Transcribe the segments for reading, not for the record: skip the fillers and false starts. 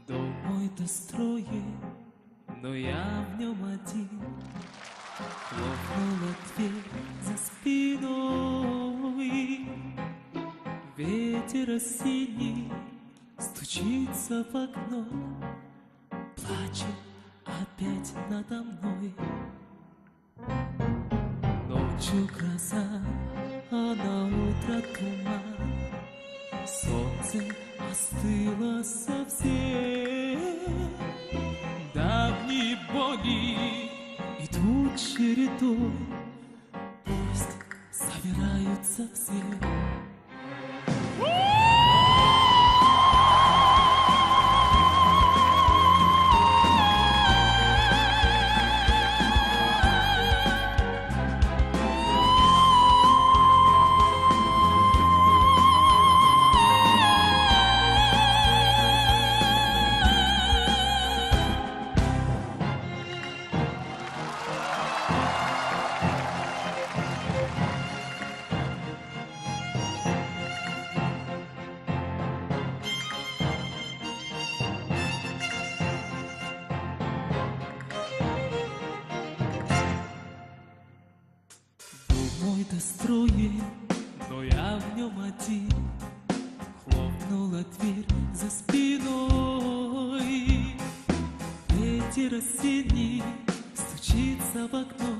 Дом мой достроен, но я в нем один. Хлопнула дверь за спиной. Ветер осенний стучится в окно, плачет опять надо мной. Ночью гроза, а на утро туман. Солнце остыло совсем. Давние боли идут чередой, пусть собираются все. Мой достроен, но я в нем один. Хлопнула дверь за спиной. Ветер осенний стучится в окно,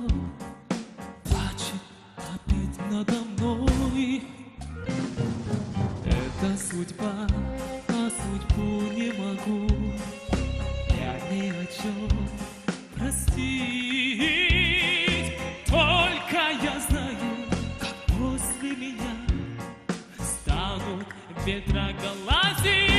плачет опять надо мной. Это судьба, а судьбу не могу я ни о чем простить. Только я знаю, как после меня станут ветроголазить.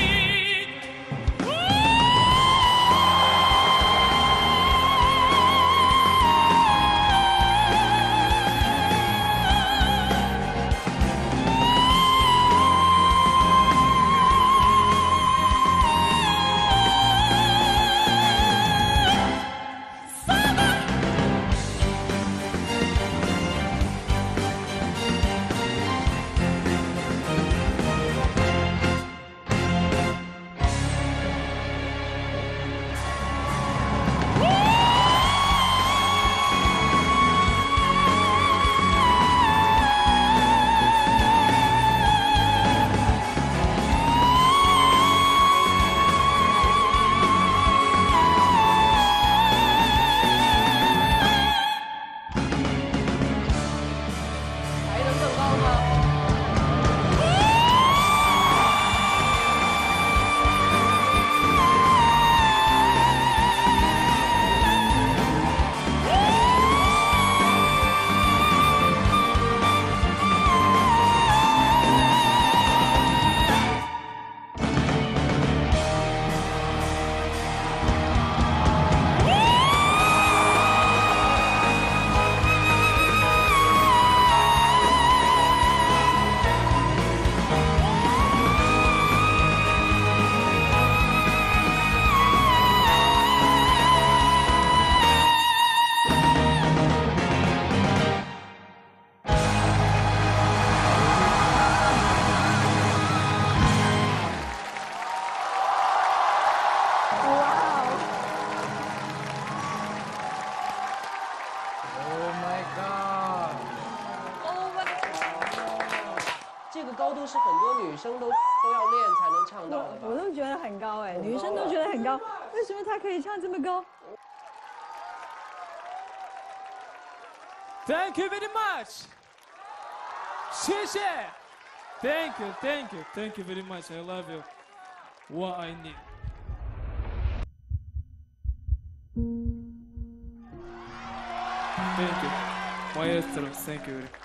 这个高度是很多女生都要练才能唱到的吧？我都觉得很高哎，女生都觉得很高，为什么她可以唱这么高 Thank you very much. 谢谢。Thank you, thank you, thank you very much. I love you. What I need. Thank you, maestro. Thank you.